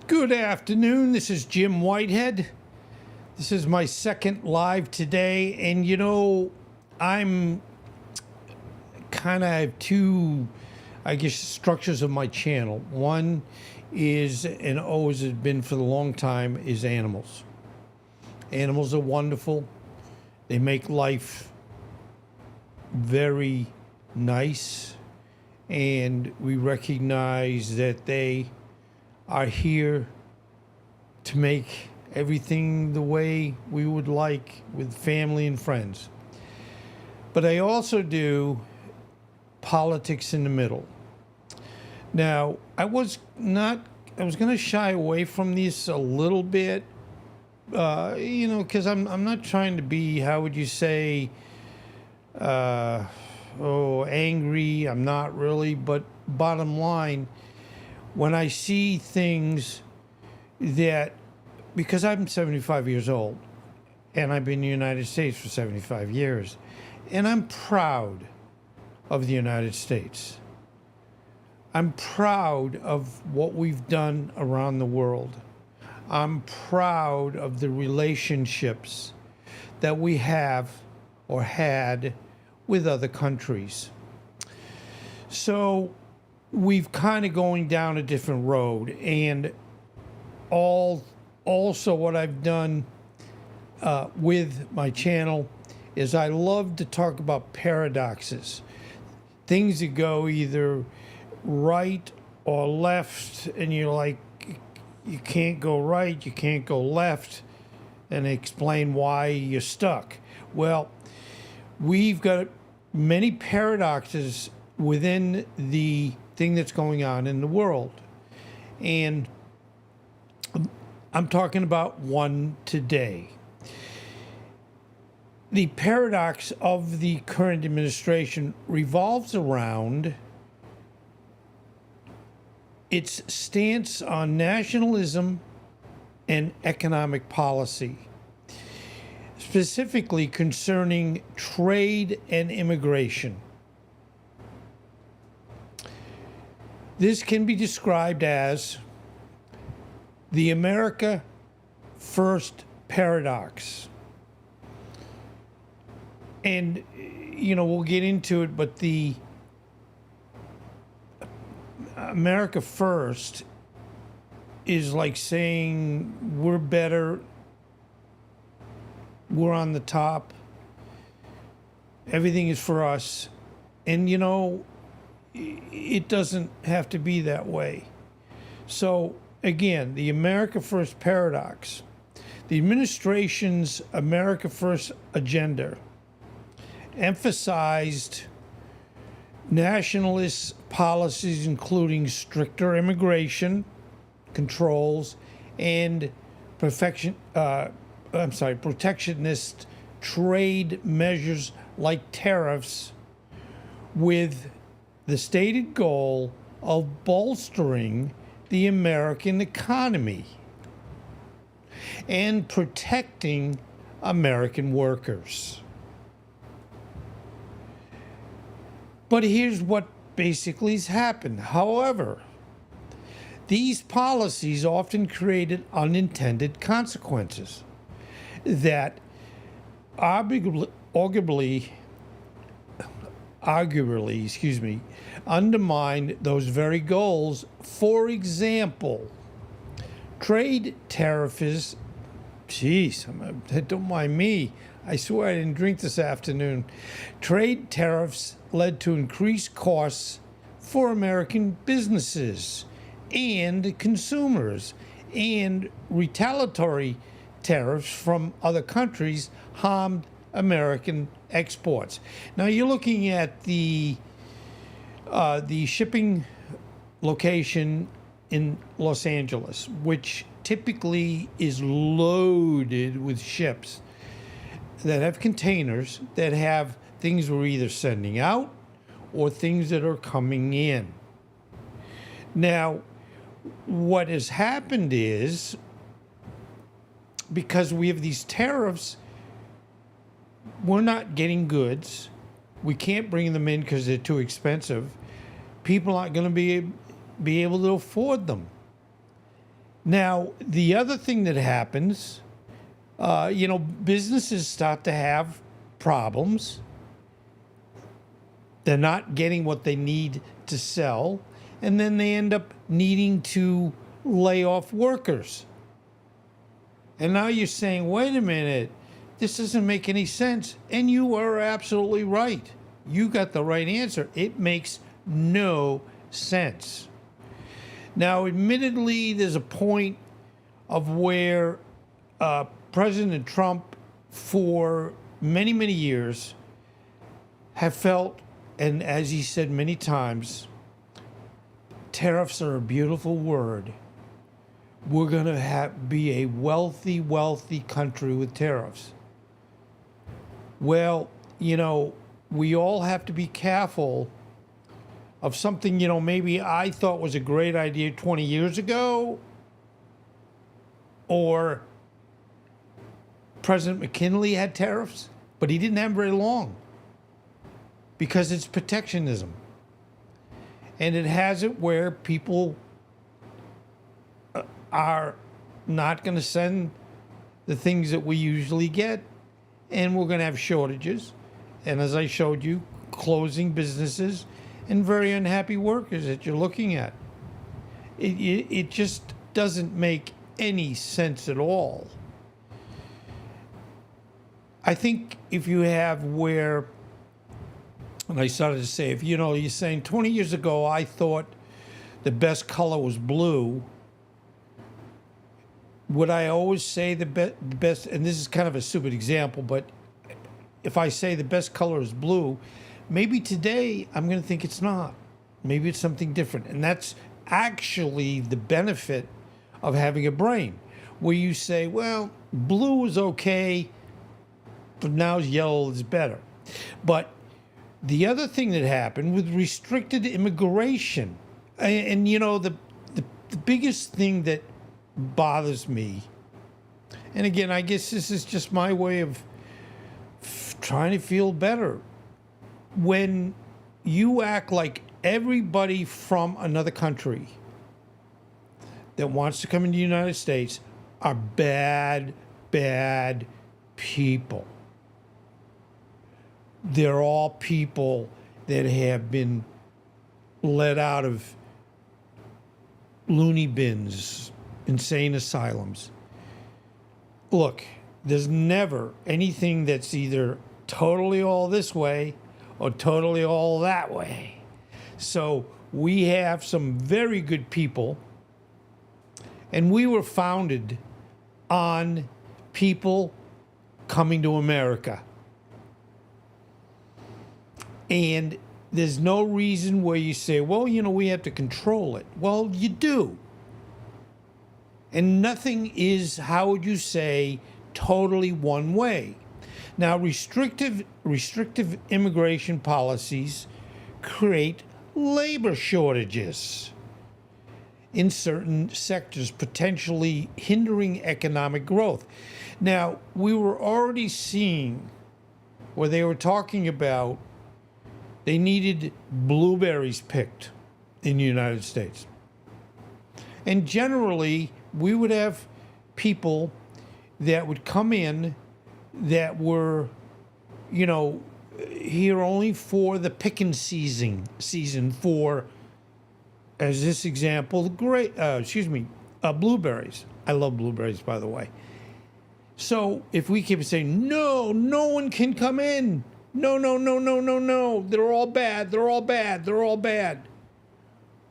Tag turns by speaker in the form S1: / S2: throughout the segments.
S1: Good afternoon. This is Jim Whitehead. This is my second live today, and I'm kind of have two, structures of my channel. One is, and always has been for a long time, is animals. Animals are wonderful. They make life very nice, and we recognize that they are here to make everything the way we would like with family and friends. But I also do politics in the middle. Now, I was going to shy away from this a little bit, because I'm not trying to be, how would you say, angry. I'm not really, but bottom line, when I see things that, because I'm 75 years old and I've been in the United States for 75 years, and I'm proud of the United States. I'm proud of what we've done around the world. I'm proud of the relationships that we have or had with other countries. So we've kind of going down a different road, and also what I've done with my channel is I love to talk about paradoxes, things that go either right or left, and you're like, you can't go right, you can't go left, and explain why you're stuck. Well, we've got many paradoxes within the thing that's going on in the world. And I'm talking about one today. The paradox of the current administration revolves around its stance on nationalism and economic policy, specifically concerning trade and immigration. This can be described as the America First paradox. And, we'll get into it, but the America First is like saying we're better, we're on the top, everything is for us. And, it doesn't have to be that way. So, again, the America First paradox. The administration's America First agenda emphasized nationalist policies, including stricter immigration controls and protectionist trade measures like tariffs, with the stated goal of bolstering the American economy and protecting American workers. But here's what basically has happened. However, these policies often created unintended consequences that arguably, undermined those very goals. For example, trade tariffs, don't mind me. I swear I didn't drink this afternoon. Trade tariffs led to increased costs for American businesses and consumers, and retaliatory tariffs from other countries harmed American exports. Now you're looking at the shipping location in Los Angeles, which typically is loaded with ships that have containers that have things we're either sending out or things that are coming in. Now, what has happened is, because we have these tariffs, we're not getting goods. We can't bring them in because they're too expensive. People aren't going to be able to afford them. Now, the other thing that happens, businesses start to have problems. They're not getting what they need to sell, and then they end up needing to lay off workers. And now you're saying, wait a minute, this doesn't make any sense. And you are absolutely right. You got the right answer. It makes no sense. Now, admittedly, there's a point of where President Trump, for many, many years, have felt, and as he said many times, tariffs are a beautiful word. We're going to be a wealthy, wealthy country with tariffs. Well, we all have to be careful of something, maybe I thought was a great idea 20 years ago, or President McKinley had tariffs, but he didn't have very long because it's protectionism. And it has it where people are not going to send the things that we usually get, and we're going to have shortages. And as I showed you, closing businesses and very unhappy workers that you're looking at. It just doesn't make any sense at all. I think if you have where, and I started to say, if you're saying 20 years ago, I thought the best color was blue. Would I always say the best, and this is kind of a stupid example, but if I say the best color is blue, maybe today I'm going to think it's not. Maybe it's something different. And that's actually the benefit of having a brain, where you say, well, blue is okay, but now yellow is better. But the other thing that happened with restricted immigration, and the biggest thing that bothers me, and again, I guess this is just my way of trying to feel better, when you act like everybody from another country that wants to come into the United States are bad, bad people. They're all people that have been let out of loony bins, insane asylums. Look, there's never anything that's either totally all this way or totally all that way. So we have some very good people, and we were founded on people coming to America. And there's no reason where you say, well, we have to control it. Well, you do. And nothing is, how would you say, totally one way. Now, restrictive immigration policies create labor shortages in certain sectors, potentially hindering economic growth. Now, we were already seeing where they were talking about they needed blueberries picked in the United States. And generally, we would have people that would come in that were, here only for the picking season for, as this example, blueberries. I love blueberries, by the way. So if we keep saying, no one can come in. No. They're all bad. They're all bad. They're all bad.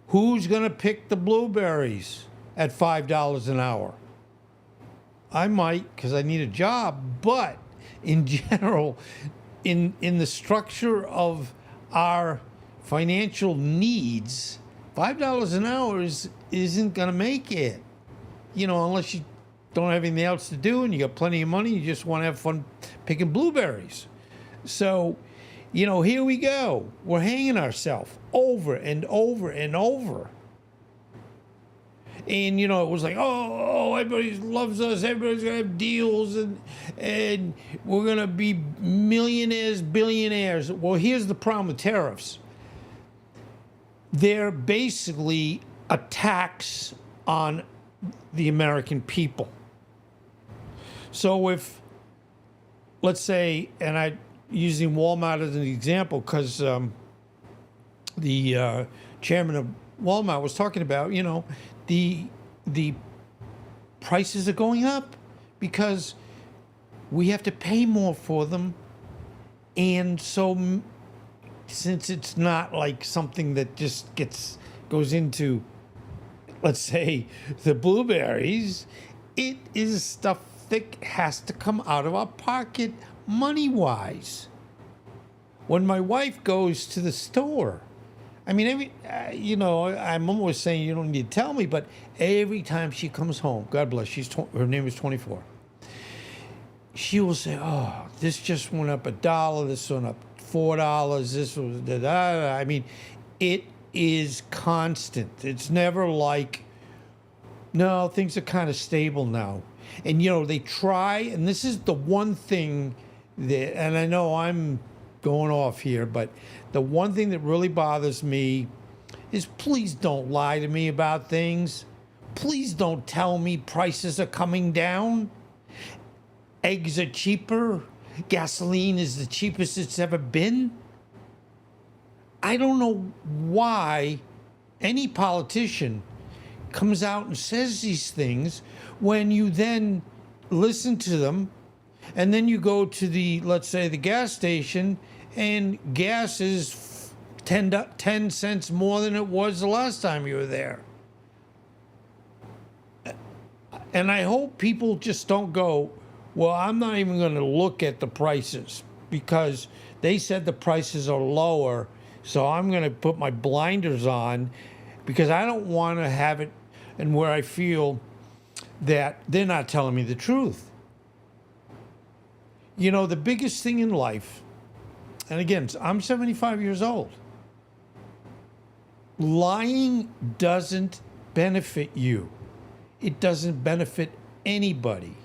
S1: Who's going to pick the blueberries at $5 an hour? I might, because I need a job, but in general, in the structure of our financial needs, $5 an hour isn't going to make it. Unless you don't have anything else to do and you got plenty of money, you just want to have fun picking blueberries. So, here we go. We're hanging ourselves over and over and over. And, it was like, oh, everybody loves us. Everybody's going to have deals and we're going to be millionaires, billionaires. Well, here's the problem with tariffs. They're basically a tax on the American people. So if, let's say, and I using Walmart as an example because the chairman of Walmart was talking about, the prices are going up because we have to pay more for them, and so since it's not like something that just goes into, let's say, the blueberries, it is stuff that has to come out of our pocket money-wise. When my wife goes to the store, I mean, I'm almost saying you don't need to tell me, but every time she comes home, God bless, her name is 24, she will say, "Oh, this just went up $1. This went up $4. This was da da." I mean, it is constant. It's never like, no, things are kind of stable now. And they try, and this is the one thing that, and I know I'm going off here, but the one thing that really bothers me is, please don't lie to me about things. Please don't tell me prices are coming down. Eggs are cheaper. Gasoline is the cheapest it's ever been. I don't know why any politician comes out and says these things when you then listen to them, and then you go to let's say, the gas station, and gas is 10 cents more than it was the last time you were there. And I hope people just don't go, well, I'm not even going to look at the prices because they said the prices are lower, so I'm going to put my blinders on because I don't want to have it and where I feel that they're not telling me the truth. The biggest thing in life, and again, I'm 75 years old, lying doesn't benefit you. It doesn't benefit anybody.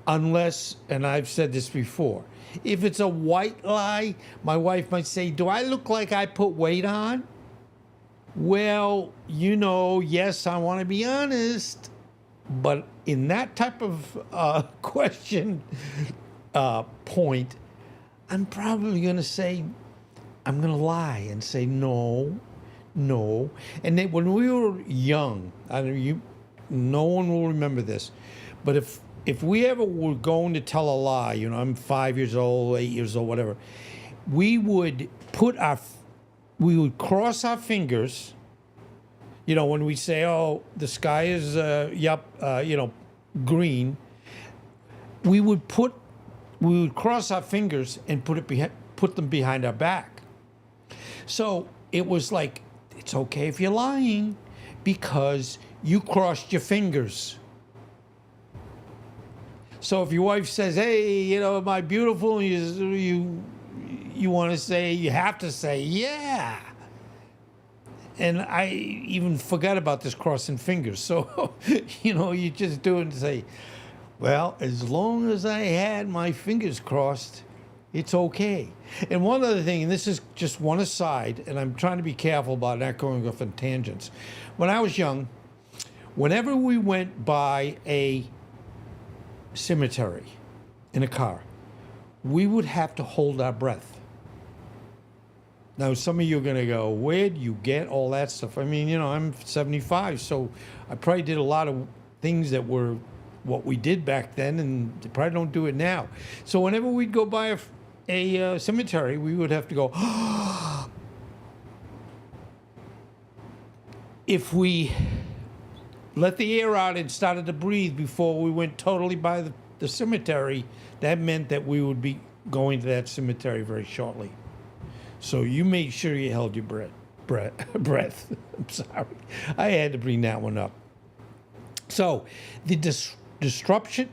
S1: Unless, and I've said this before, if it's a white lie, my wife might say, "Do I look like I put weight on?" Well, yes, I want to be honest, but in that type of question point, I'm probably going to say, I'm going to lie and say no. And then when we were young, no one will remember this, but if we ever were going to tell a lie, I'm 5 years old, 8 years old, whatever, we would cross our fingers. When we say, "Oh, the sky is green," we would cross our fingers and put them behind our back. So it was like, it's okay if you're lying because you crossed your fingers. So if your wife says, "Hey, my beautiful," you want to say, you have to say, "Yeah." And I even forgot about this crossing fingers. So, you just do it and say, "Well, as long as I had my fingers crossed, it's okay." And one other thing, and this is just one aside, and I'm trying to be careful about not going off on tangents. When I was young, whenever we went by a cemetery in a car, we would have to hold our breath. Now, some of you are going to go, "Where do you get all that stuff?" I mean, I'm 75, so I probably did a lot of things that were what we did back then, and they probably don't do it now. So whenever we'd go by a cemetery, we would have to go, if we let the air out and started to breathe before we went totally by the cemetery, that meant that we would be going to that cemetery very shortly. So you made sure you held your breath. I'm sorry. I had to bring that one up. So the disruption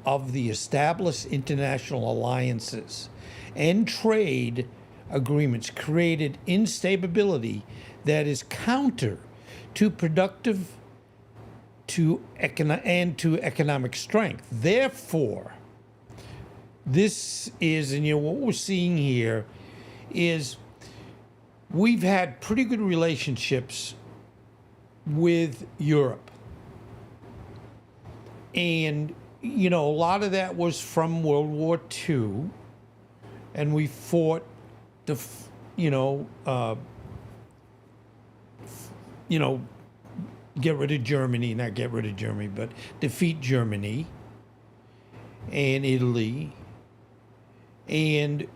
S1: of the established international alliances and trade agreements created instability that is counter to productive to economic strength. Therefore, this is, and what we're seeing here is we've had pretty good relationships with Europe. And, you know, a lot of that was from World War II. And we fought to, you know, get rid of Germany, not get rid of Germany, but defeat Germany and Italy. And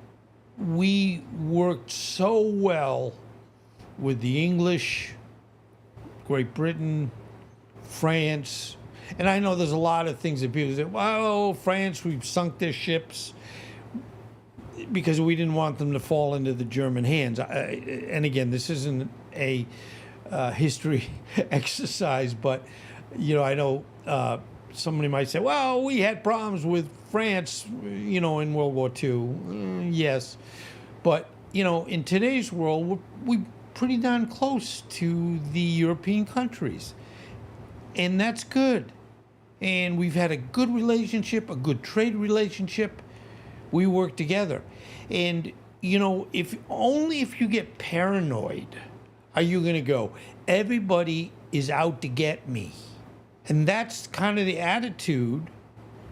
S1: we worked so well with the English, Great Britain, France. And I know there's a lot of things that people say, well, France, we've sunk their ships because we didn't want them to fall into the German hands. And again, this isn't a history exercise, but, you know, I know somebody might say, well, we had problems with France, you know, in World War II. Yes. But, you know, in today's world, we're pretty darn close to the European countries. And that's good. And we've had a good relationship, a good trade relationship. We work together. And, you know, if you get paranoid, are you going to go, everybody is out to get me? And that's kind of the attitude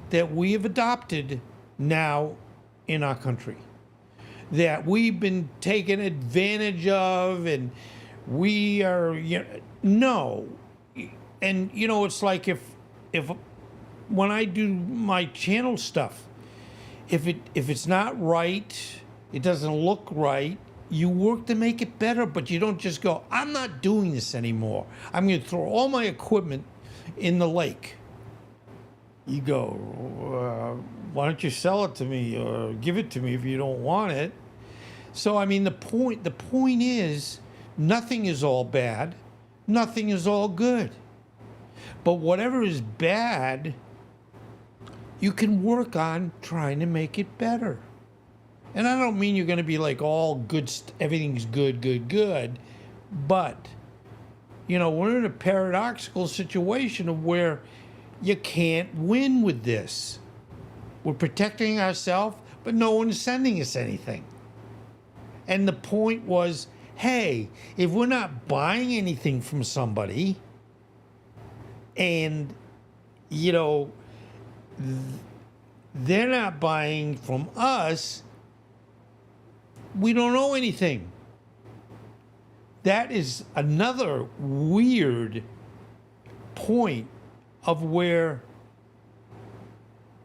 S1: that we have adopted now in our country. That we've been taken advantage of, and we are, you know, no. And, you know, it's like if when I do my channel stuff, if it's not right, it doesn't look right, you work to make it better, but you don't just go, I'm not doing this anymore. I'm going to throw all my equipment in the lake. You go, why don't you sell it to me or give it to me if you don't want it? So, I mean, the point is, nothing is all bad. Nothing is all good. But whatever is bad, you can work on trying to make it better. And I don't mean you're going to be like all good, everything's good, good, good. But, you know, we're in a paradoxical situation of where you can't win with this. We're protecting ourselves, but no one is sending us anything. And the point was, hey, if we're not buying anything from somebody, and, you know, they're not buying from us, we don't know anything. That is another weird point of where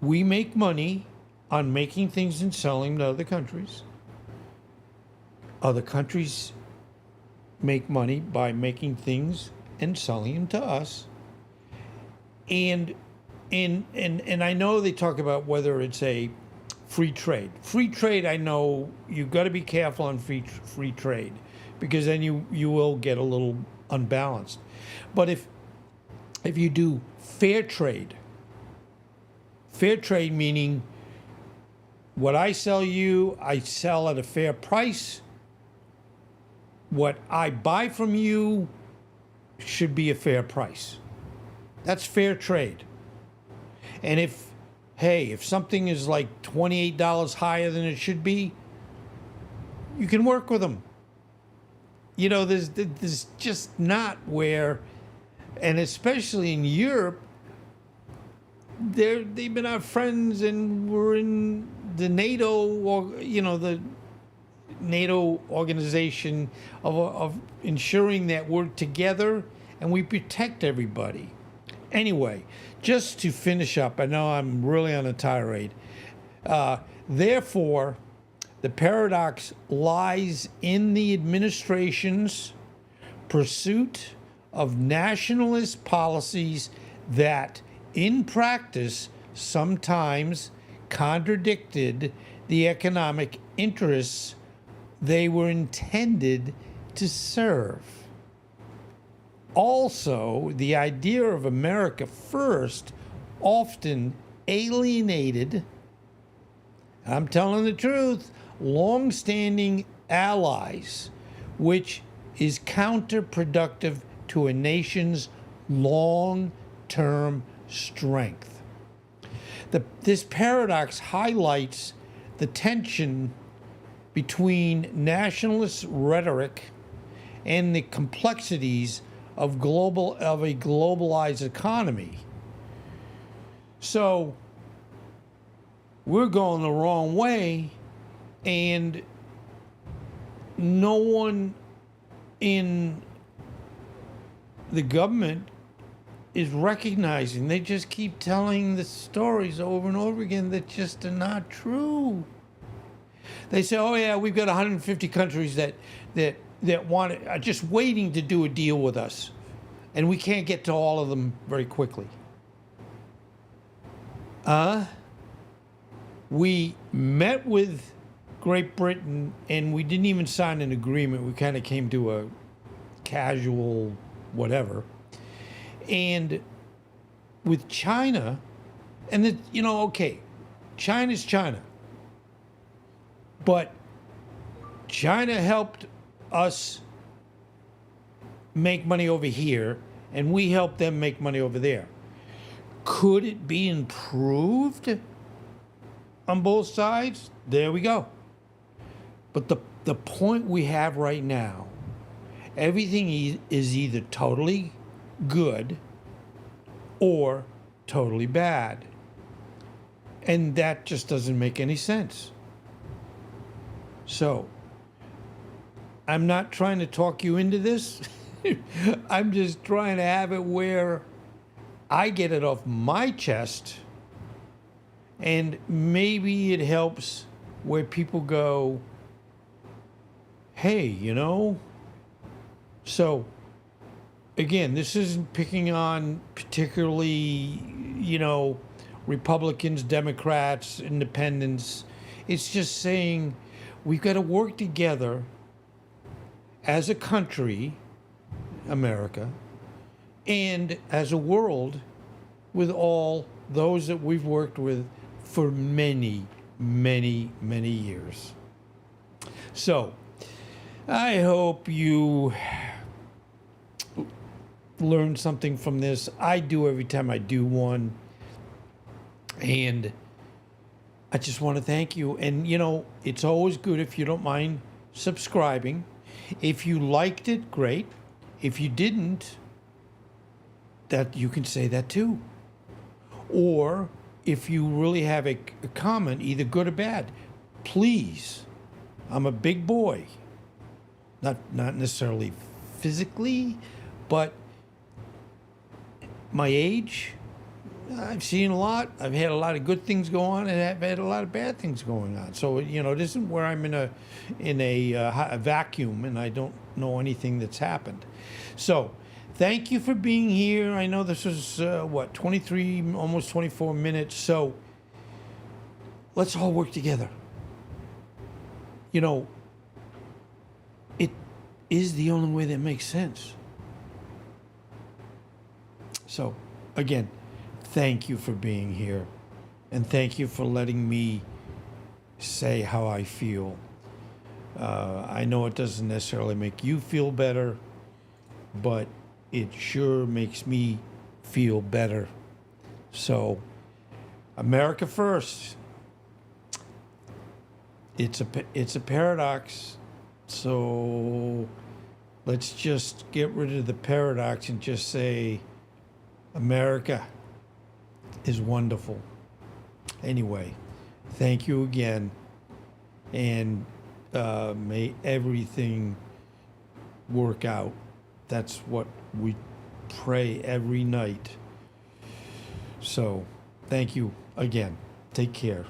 S1: we make money on making things and selling to other countries. Other countries make money by making things and selling them to us. And I know they talk about whether it's a free trade. Free trade, I know you've got to be careful on free trade, because then you will get a little unbalanced. But if you do fair trade meaning what I sell you, I sell at a fair price. What I buy from you should be a fair price. That's fair trade. And if something is like $28 higher than it should be, you can work with them. You know, there's just not where, and especially in Europe, they've been our friends, and we're in the NATO, or, you know, the NATO organization of ensuring that we're together and we protect everybody. Anyway, just to finish up, I know I'm really on a tirade. Therefore, the paradox lies in the administration's pursuit of nationalist policies that, in practice, sometimes contradicted the economic interests they were intended to serve. Also, the idea of America first often alienated, I'm telling the truth, long-standing allies, which is counterproductive to a nation's long-term strength. This paradox highlights the tension between nationalist rhetoric and the complexities of a globalized economy. So we're going the wrong way, and no one in the government is recognizing. They just keep telling the stories over and over again that just are not true. They say, "Oh yeah, we've got 150 countries that are just waiting to do a deal with us, and we can't get to all of them very quickly." We met with Great Britain, and we didn't even sign an agreement. We kind of came to a casual whatever. And with China, and okay, China's China. But China helped us make money over here, and we helped them make money over there. Could it be improved on both sides? There we go. But the point we have right now, everything is either totally good or totally bad. And that just doesn't make any sense. So, I'm not trying to talk you into this. I'm just trying to have it where I get it off my chest, and maybe it helps where people go, hey, So, again, this isn't picking on particularly, Republicans, Democrats, independents. It's just saying we've got to work together as a country, America, and as a world with all those that we've worked with for many, many, many years. So, I hope you learned something from this. I do every time I do one. And I just want to thank you. And, it's always good if you don't mind subscribing. If you liked it, great. If you didn't, that you can say that too. Or if you really have a comment, either good or bad, please. I'm a big boy. Not necessarily physically, but my age, I've seen a lot. I've had a lot of good things go on, and I've had a lot of bad things going on. So it isn't where I'm in a vacuum, and I don't know anything that's happened. So thank you for being here. I know this was 23, almost 24 minutes. So let's all work together. It is the only way that makes sense. So, again, thank you for being here. And thank you for letting me say how I feel. I know it doesn't necessarily make you feel better, but it sure makes me feel better. So, America first. It's a paradox. So let's just get rid of the paradox and just say America is wonderful. Anyway, thank you again, and may everything work out. That's what we pray every night. So thank you again. Take care.